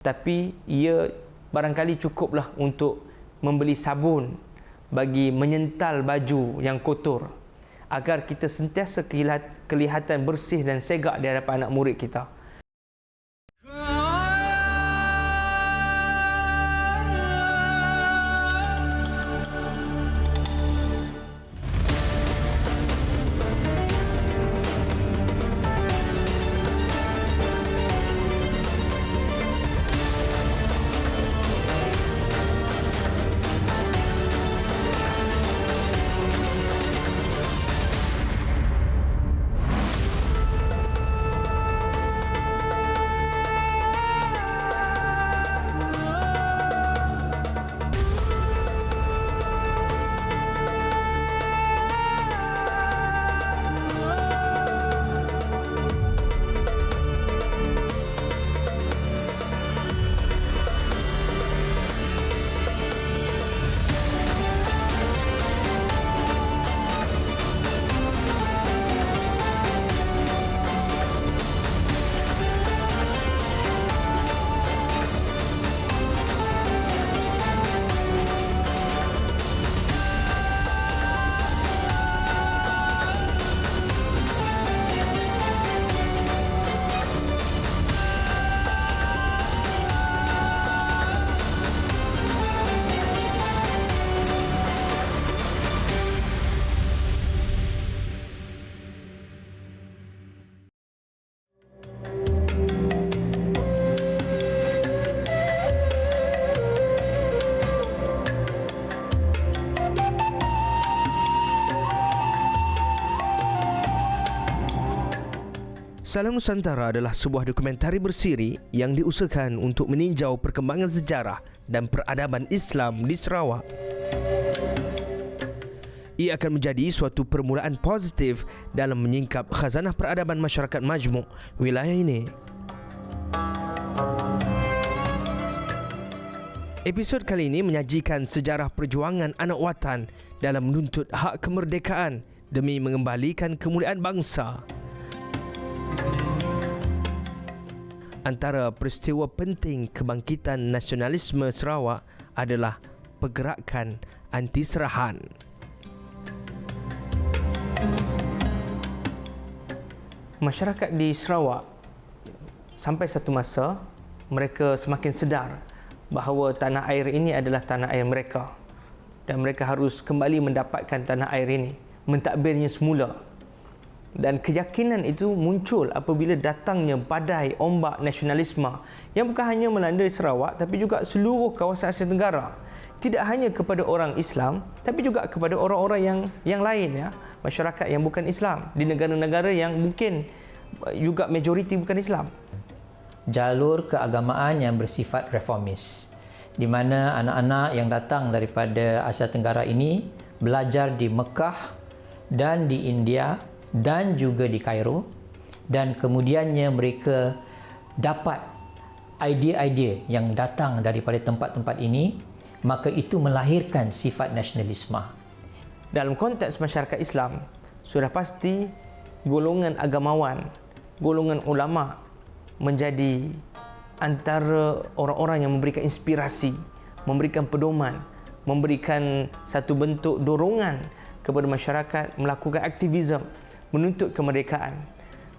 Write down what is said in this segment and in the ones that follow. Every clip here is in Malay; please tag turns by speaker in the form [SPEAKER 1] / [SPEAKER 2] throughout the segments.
[SPEAKER 1] Tapi ia barangkali cukuplah untuk membeli sabun bagi menyental baju yang kotor agar kita sentiasa kelihatan bersih dan segak di hadapan anak murid kita.
[SPEAKER 2] Salam Nusantara adalah sebuah dokumentari bersiri yang diusahakan untuk meninjau perkembangan sejarah dan peradaban Islam di Sarawak. Ia akan menjadi suatu permulaan positif dalam menyingkap khazanah peradaban masyarakat majmuk wilayah ini. Episod kali ini menyajikan sejarah perjuangan anak watan dalam menuntut hak kemerdekaan demi mengembalikan kemuliaan bangsa. Antara peristiwa penting kebangkitan nasionalisme Sarawak adalah pergerakan anti-serahan.
[SPEAKER 1] Masyarakat di Sarawak sampai satu masa mereka semakin sedar bahawa tanah air ini adalah tanah air mereka dan mereka harus kembali mendapatkan tanah air ini, mentadbirnya semula. Dan keyakinan itu muncul apabila datangnya badai ombak nasionalisme yang bukan hanya melanda Sarawak tapi juga seluruh kawasan Asia Tenggara. Tidak hanya kepada orang Islam tapi juga kepada orang-orang yang lain, ya, masyarakat yang bukan Islam di negara-negara yang mungkin juga majoriti bukan Islam.
[SPEAKER 3] Jalur keagamaan yang bersifat reformis, di mana anak-anak yang datang daripada Asia Tenggara ini belajar di Mekah dan di India dan juga di Kairo, dan kemudiannya mereka dapat idea-idea yang datang daripada tempat-tempat ini, maka itu melahirkan sifat nasionalisme.
[SPEAKER 1] Dalam konteks masyarakat Islam, sudah pasti golongan agamawan, golongan ulama menjadi antara orang-orang yang memberikan inspirasi, memberikan pedoman, memberikan satu bentuk dorongan kepada masyarakat melakukan aktivisme menuntut kemerdekaan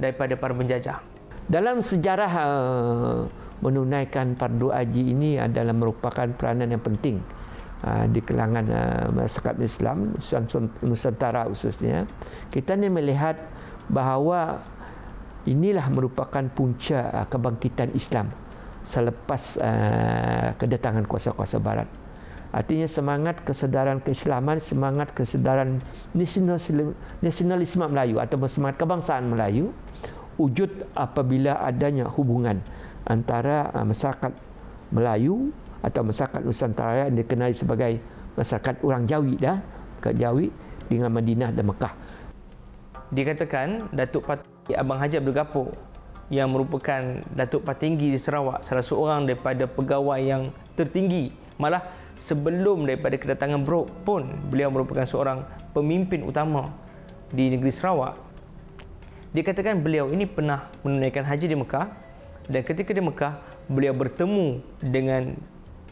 [SPEAKER 1] daripada para penjajah.
[SPEAKER 4] Dalam sejarah menunaikan fardu haji ini adalah merupakan peranan yang penting di kalangan masyarakat Islam Nusantara khususnya. Kita ni melihat bahawa inilah merupakan punca kebangkitan Islam selepas kedatangan kuasa-kuasa Barat. Artinya semangat kesedaran keislaman, semangat kesedaran nasionalisme Melayu atau semangat kebangsaan Melayu wujud apabila adanya hubungan antara masyarakat Melayu atau masyarakat Nusantara yang dikenali sebagai masyarakat orang Jawi Jawi dengan Madinah dan Mekah.
[SPEAKER 1] Dikatakan Datuk Pati Abang Haji Abdul Gapur yang merupakan Datuk Patinggi di Sarawak, salah seorang daripada pegawai yang tertinggi, malah sebelum daripada kedatangan Brok pun beliau merupakan seorang pemimpin utama di negeri Sarawak. Dikatakan beliau ini pernah menunaikan haji di Mekah, dan ketika di Mekah beliau bertemu dengan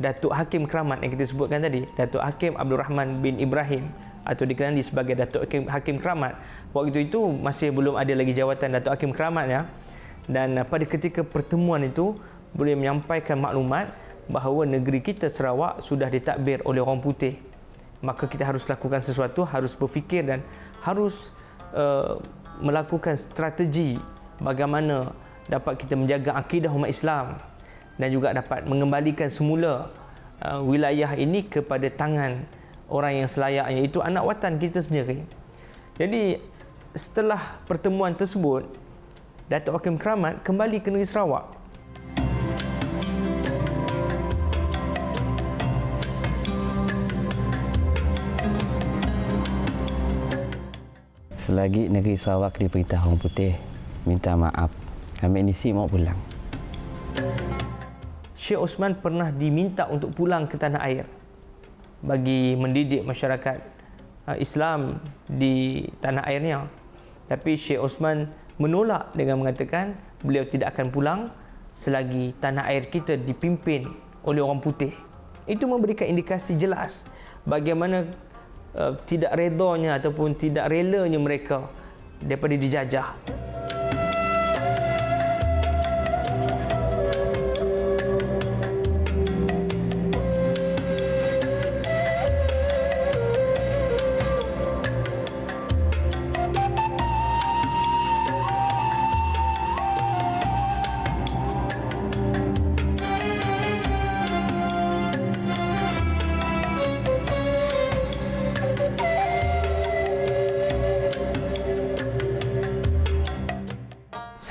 [SPEAKER 1] Datuk Hakim Keramat yang kita sebutkan tadi, Datuk Hakim Abdul Rahman bin Ibrahim atau dikenali sebagai Datuk Hakim Keramat. Waktu itu masih belum ada lagi jawatan Datuk Hakim Keramat ya. Dan pada ketika pertemuan itu, beliau menyampaikan maklumat bahawa negeri kita Sarawak sudah ditadbir oleh orang putih. Maka kita harus lakukan sesuatu, harus berfikir dan harus melakukan strategi bagaimana dapat kita menjaga akidah umat Islam dan juga dapat mengembalikan semula wilayah ini kepada tangan orang yang selayaknya, iaitu anak watan kita sendiri. Jadi setelah pertemuan tersebut, Datuk Hakim Keramat kembali ke negeri Sarawak.
[SPEAKER 5] Selagi negeri Sarawak diperintah orang putih, minta maaf, kami ini mau pulang.
[SPEAKER 1] Syekh Osman pernah diminta untuk pulang ke tanah air bagi mendidik masyarakat Islam di tanah airnya. Tapi Syekh Osman menolak dengan mengatakan beliau tidak akan pulang selagi tanah air kita dipimpin oleh orang putih. Itu memberikan indikasi jelas bagaimana tidak redanya ataupun tidak relanya mereka daripada dijajah.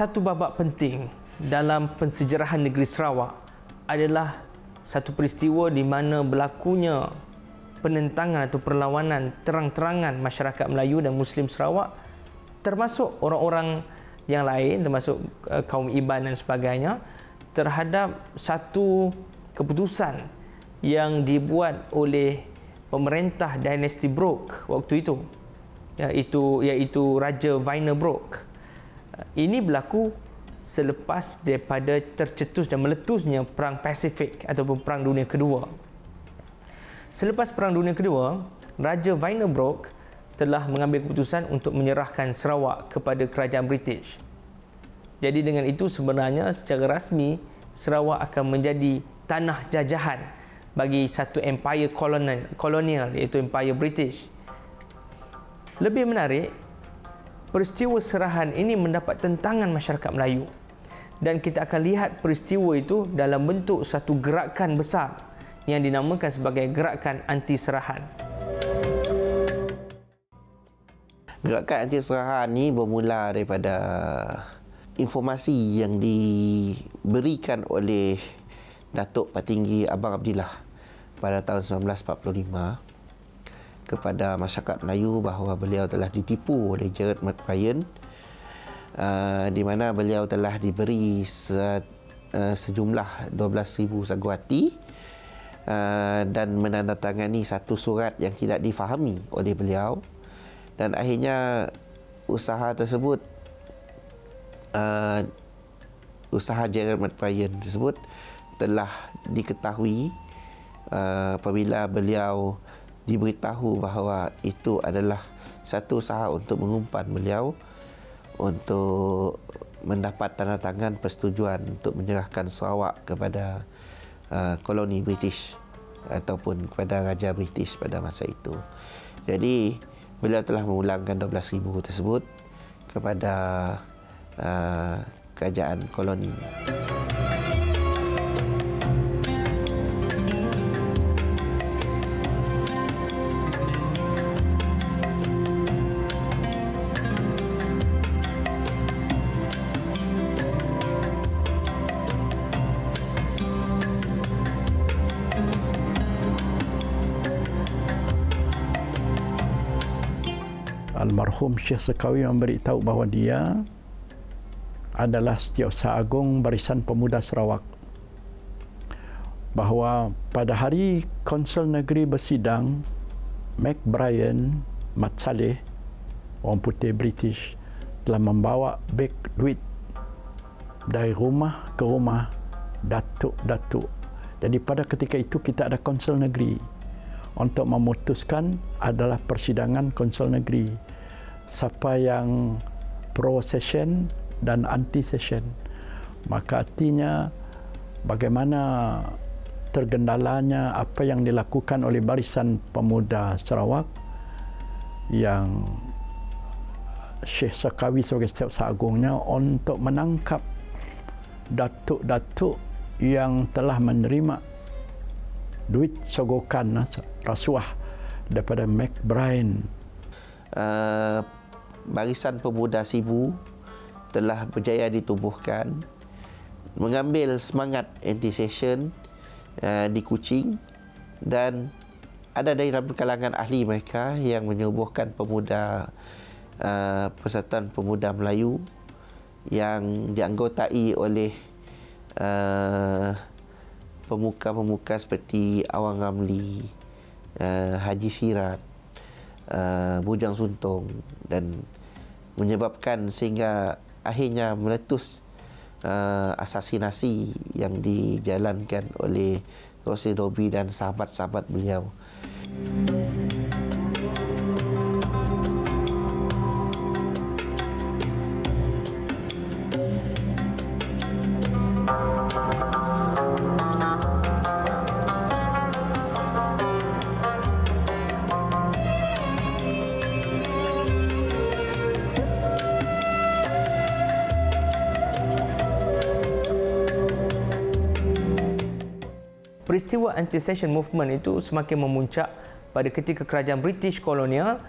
[SPEAKER 1] Satu babak penting dalam pensejarahan negeri Sarawak adalah satu peristiwa di mana berlakunya penentangan atau perlawanan terang-terangan masyarakat Melayu dan Muslim Sarawak, termasuk orang-orang yang lain, termasuk kaum Iban dan sebagainya, terhadap satu keputusan yang dibuat oleh pemerintah dinasti Brooke waktu itu, iaitu Raja Vainer Brooke. Ini berlaku selepas daripada tercetus dan meletusnya Perang Pasifik ataupun Perang Dunia Kedua. Selepas Perang Dunia Kedua, Raja Vainer Brooke telah mengambil keputusan untuk menyerahkan Sarawak kepada kerajaan British. Jadi dengan itu sebenarnya secara rasmi Sarawak akan menjadi tanah jajahan bagi satu empire kolonial iaitu Empire British. Lebih menarik, peristiwa serahan ini mendapat tentangan masyarakat Melayu dan kita akan lihat peristiwa itu dalam bentuk satu gerakan besar yang dinamakan sebagai gerakan anti serahan.
[SPEAKER 6] Gerakan anti serahan ini bermula daripada informasi yang diberikan oleh Datuk Patinggi Abang Abdillah pada tahun 1945 kepada masyarakat Melayu bahawa beliau telah ditipu oleh Gerard McBrien, di mana beliau telah diberi sejumlah 12,000 saguati dan menandatangani satu surat yang tidak difahami oleh beliau, dan akhirnya usaha tersebut, usaha Gerard McBrien tersebut telah diketahui apabila beliau diberitahu bahawa itu adalah satu usaha untuk mengumpan beliau untuk mendapat tanda tangan persetujuan untuk menyerahkan Sarawak kepada koloni British ataupun kepada Raja British pada masa itu. Jadi beliau telah memulangkan 12,000 tersebut kepada kerajaan koloni.
[SPEAKER 7] Almarhum Syekh Sekawi memberitahu bahawa dia adalah Setiausaha Agung Barisan Pemuda Sarawak. Bahawa pada hari Konsul Negeri bersidang, McBrien Mat Saleh, orang putih British, telah membawa beg duit dari rumah ke rumah datuk-datuk. Jadi pada ketika itu kita ada konsel negeri. Untuk memutuskan adalah persidangan konsel negeri. Siapa yang pro session dan anti session. Maka artinya bagaimana tergendalanya apa yang dilakukan oleh Barisan Pemuda Sarawak yang Syekh Sakawi sebagai Setiausaha Agungnya untuk menangkap datuk-datuk yang telah menerima duit sogokan rasuah daripada McBride.
[SPEAKER 6] Barisan Pemuda Sibu telah berjaya ditubuhkan, mengambil semangat anti-session di Kuching, dan ada dari dalam kalangan ahli mereka yang menyubuhkan Persatuan Pemuda Melayu yang dianggotai oleh pemuka-pemuka seperti Awang Ramli, Haji Sirat, Bujang Suntong, dan menyebabkan sehingga akhirnya meletus asasinasi yang dijalankan oleh Rosli Robi dan sahabat-sahabat beliau.
[SPEAKER 1] Peristiwa anti-session movement itu semakin memuncak pada ketika kerajaan British kolonial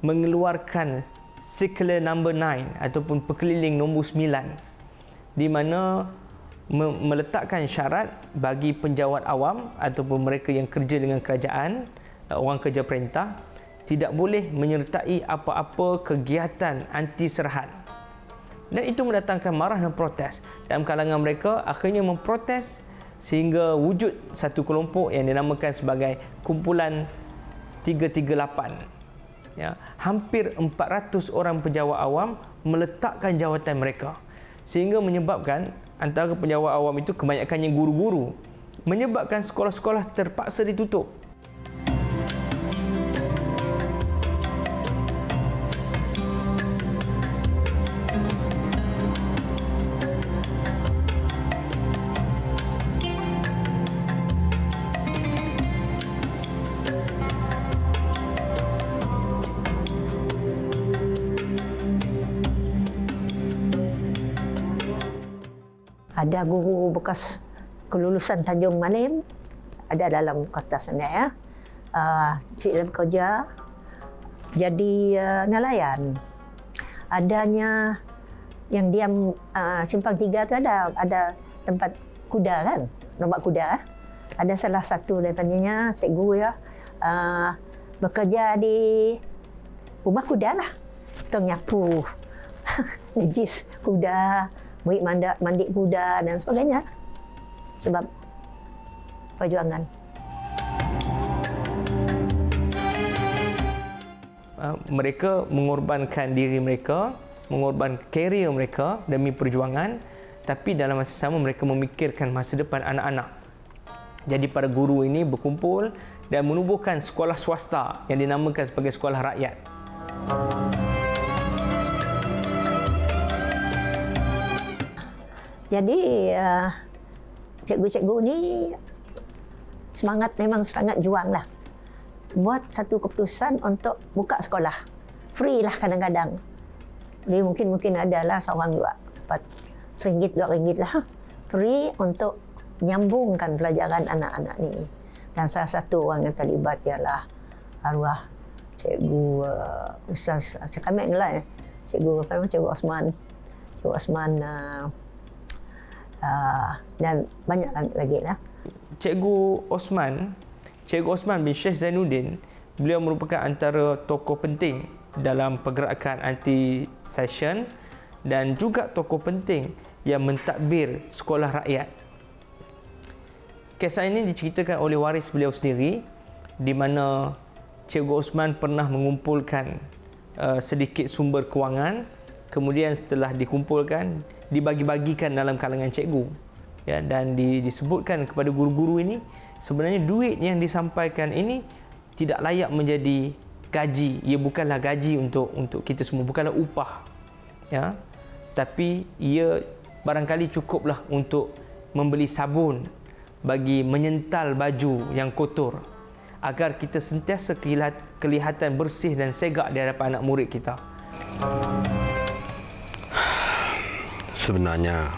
[SPEAKER 1] mengeluarkan Circular Number 9 ataupun Perkeliling nombor 9, di mana meletakkan syarat bagi penjawat awam ataupun mereka yang kerja dengan kerajaan, orang kerja perintah, tidak boleh menyertai apa-apa kegiatan anti-serahan. Dan itu mendatangkan marah dan protes. Dalam kalangan mereka akhirnya memprotes sehingga wujud satu kelompok yang dinamakan sebagai Kumpulan 338. Ya, hampir 400 orang penjawat awam meletakkan jawatan mereka, sehingga menyebabkan antara penjawat awam itu kebanyakannya guru-guru, menyebabkan sekolah-sekolah terpaksa ditutup.
[SPEAKER 8] Ada guru bekas kelulusan Tanjung Malim, ada dalam kertas sana ya. Cik dalam kerja jadi nelayan. Adanya yang diam Simpang 3 tu ada tempat kuda kan, lomba kuda. Ada salah satu daripadanya cikgu ya bekerja di rumah kuda lah. Kita nyapu najis kuda, mandi kuda dan sebagainya, sebab perjuangan.
[SPEAKER 1] Mereka mengorbankan diri mereka, mengorbankan karier mereka demi perjuangan, tapi dalam masa sama mereka memikirkan masa depan anak-anak. Jadi para guru ini berkumpul dan menubuhkan sekolah swasta yang dinamakan sebagai sekolah rakyat.
[SPEAKER 8] Jadi cikgu-cikgu ni memang semangat juang lah. Buat satu keputusan untuk buka sekolah. Free lah kadang-kadang. Jadi mungkin adalah seorang RM1, RM2 lah. Free untuk menyambungkan pelajaran anak-anak ni. Dan salah satu orang yang terlibat ialah arwah cikgu Ustaz Cekamek ni lah. Cikgu Osman. Cikgu Osman dan banyak lagi lah.
[SPEAKER 1] Cikgu Osman bin Syekh Zainuddin, beliau merupakan antara tokoh penting dalam pergerakan anti-session dan juga tokoh penting yang mentadbir sekolah rakyat. Kisah ini diceritakan oleh waris beliau sendiri, di mana Cikgu Osman pernah mengumpulkan sedikit sumber kewangan, kemudian setelah dikumpulkan dibagi-bagikan dalam kalangan cikgu. ya, dan disebutkan kepada guru-guru ini sebenarnya duit yang disampaikan ini tidak layak menjadi gaji. Ia bukanlah gaji untuk kita semua, bukanlah upah, ya, tapi ia barangkali cukuplah untuk membeli sabun bagi menyental baju yang kotor agar kita sentiasa kelihatan bersih dan segak di hadapan anak murid kita.
[SPEAKER 9] Sebenarnya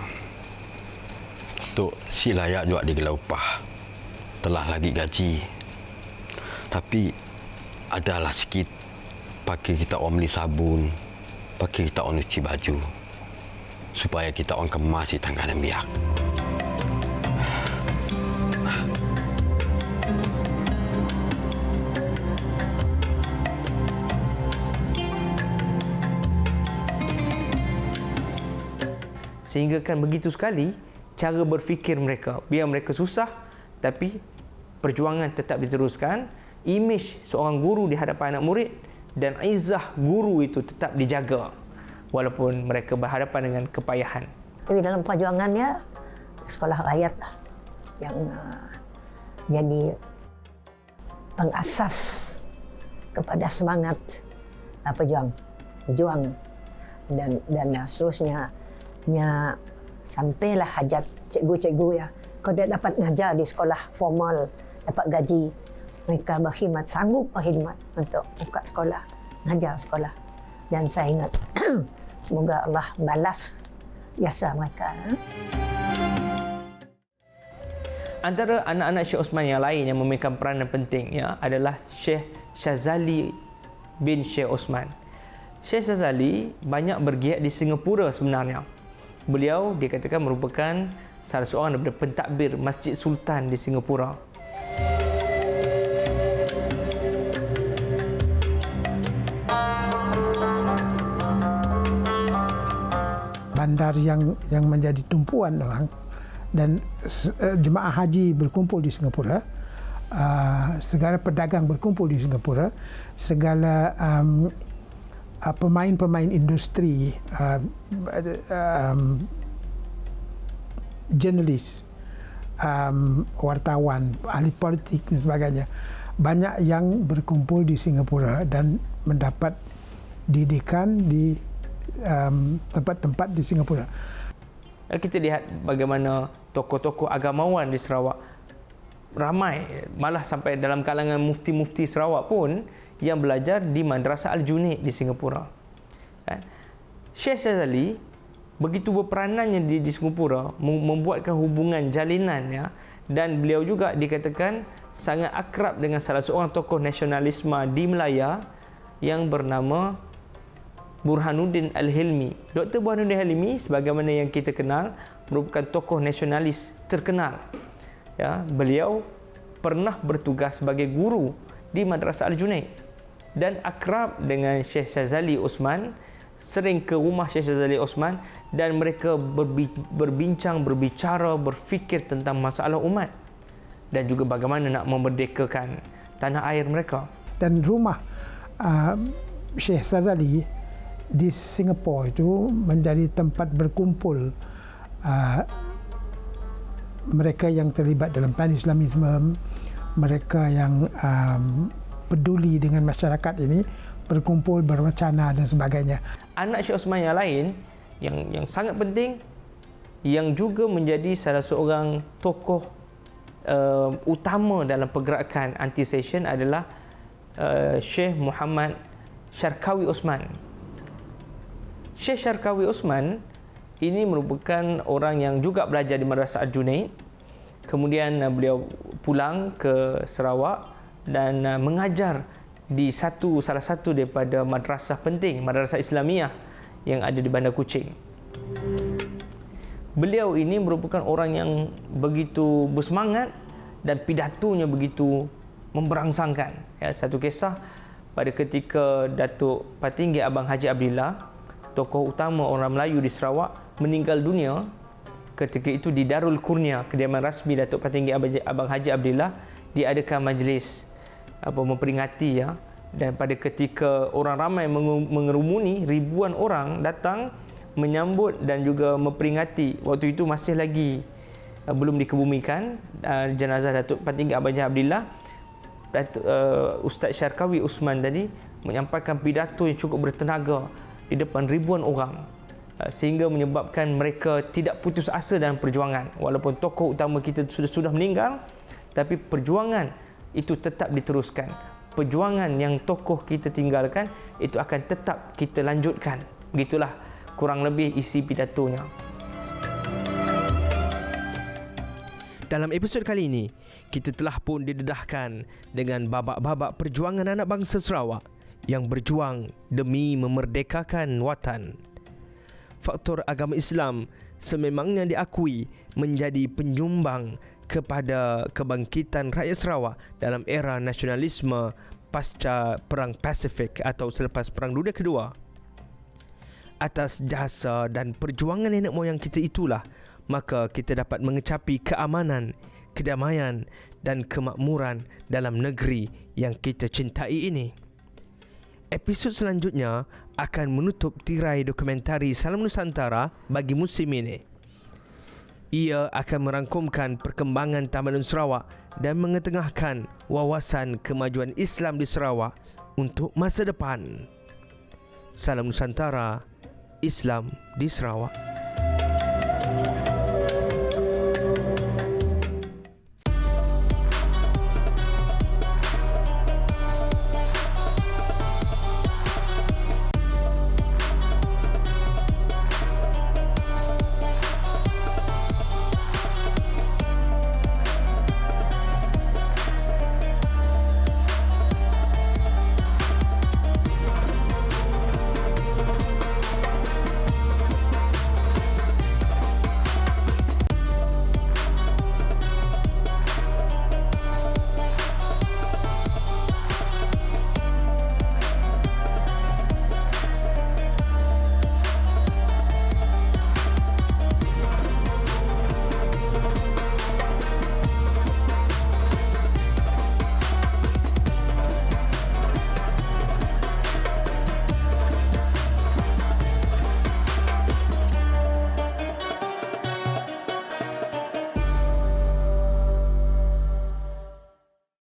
[SPEAKER 9] Tok si layak juga digelar upah, telah lagi gaji, tapi adalah sikit pakai kita orang beli sabun, pakai kita orang cuci baju, supaya kita orang kemas di tangga dan biak.
[SPEAKER 1] Sehingga kan begitu sekali cara berfikir mereka. Biar mereka susah, tapi perjuangan tetap diteruskan. Imej seorang guru di hadapan anak murid dan izzah guru itu tetap dijaga walaupun mereka berhadapan dengan kepayahan.
[SPEAKER 8] Tapi dalam perjuangannya, sekolah rakyat lah yang jadi pengasas kepada semangat berjuang dan seterusnya sampailah hajat cikgu-cikgu ya. Kalau dia dapat ngajar di sekolah formal, dapat gaji, mereka berkhidmat, sanggup berkhidmat untuk buka sekolah, ngajar sekolah. Dan saya ingat, semoga Allah balas jasa mereka.
[SPEAKER 1] Antara anak-anak Syekh Osman yang lain yang memainkan peranan penting ya adalah Syekh Syazali bin Syekh Osman. Syekh Syazali banyak bergiat di Singapura sebenarnya. Beliau dikatakan merupakan salah seorang daripada pentadbir Masjid Sultan di Singapura.
[SPEAKER 10] Bandar yang menjadi tumpuan orang dan jemaah haji berkumpul di Singapura, segala pedagang berkumpul di Singapura, segala pemain-pemain industri, jurnalis, wartawan, ahli politik dan sebagainya, banyak yang berkumpul di Singapura dan mendapat didikan di tempat-tempat di Singapura.
[SPEAKER 1] Kita lihat bagaimana tokoh-tokoh agamawan di Sarawak ramai, malah sampai dalam kalangan mufti-mufti Sarawak pun yang belajar di Madrasah Al-Junaid di Singapura. Syekh Syazali begitu berperanannya di Singapura membuatkan hubungan jalinannya, dan beliau juga dikatakan sangat akrab dengan salah seorang tokoh nasionalisme di Melaya yang bernama Burhanuddin Al-Hilmi. Dr. Burhanuddin Al-Hilmi sebagaimana yang kita kenal merupakan tokoh nasionalis terkenal. Ya, beliau pernah bertugas sebagai guru di Madrasah Al-Junaid dan akrab dengan Syekh Syazali Osman, sering ke rumah Syekh Syazali Osman dan mereka berbincang, berbicara, berfikir tentang masalah umat dan juga bagaimana nak memerdekakan tanah air mereka.
[SPEAKER 10] Dan rumah Syekh Syazali di Singapura itu menjadi tempat berkumpul mereka yang terlibat dalam pan-Islamisme, mereka yang peduli dengan masyarakat ini, berkumpul, berwacana dan sebagainya.
[SPEAKER 1] Anak Syekh Osman yang lain yang sangat penting, yang juga menjadi salah seorang tokoh utama dalam pergerakan anti-session adalah Syekh Muhammad Syarkawi Osman. Syekh Syarkawi Osman ini merupakan orang yang juga belajar di Madrasah Al-Junaid. Kemudian beliau pulang ke Sarawak dan mengajar di salah satu daripada madrasah penting, Madrasah Islamiah yang ada di Bandar Kuching. Beliau ini merupakan orang yang begitu bersemangat dan pidatonya begitu memberangsangkan. Ya, satu kisah pada ketika Datuk Patinggi Abang Haji Abdillah, tokoh utama orang Melayu di Sarawak, meninggal dunia. Ketika itu di Darul Kurnia, kediaman rasmi Datuk Patinggi Abang Haji Abdillah, diadakan majlis memperingati ya. Dan pada ketika orang ramai mengerumuni, ribuan orang datang menyambut dan juga memperingati. Waktu itu masih lagi belum dikebumikan jenazah Datuk Patinggi Abang Haji Abdillah, Ustaz Syarkawi Usman tadi menyampaikan pidato yang cukup bertenaga di depan ribuan orang, sehingga menyebabkan mereka tidak putus asa dalam perjuangan. Walaupun tokoh utama kita sudah meninggal, tapi perjuangan itu tetap diteruskan. Perjuangan yang tokoh kita tinggalkan itu akan tetap kita lanjutkan. Begitulah kurang lebih isi pidatonya.
[SPEAKER 2] Dalam episod kali ini, kita telah pun didedahkan dengan babak-babak perjuangan anak bangsa Sarawak yang berjuang demi memerdekakan watan. Faktor agama Islam sememangnya diakui menjadi penyumbang kepada kebangkitan rakyat Sarawak dalam era nasionalisme pasca Perang Pasifik atau selepas Perang Dunia Kedua. Atas jasa dan perjuangan nenek moyang kita itulah, maka kita dapat mengecapi keamanan, kedamaian dan kemakmuran dalam negeri yang kita cintai ini. Episod selanjutnya akan menutup tirai dokumentari Salam Nusantara bagi musim ini. Ia akan merangkumkan perkembangan Tamadun Sarawak dan mengetengahkan wawasan kemajuan Islam di Sarawak untuk masa depan. Salam Nusantara, Islam di Sarawak.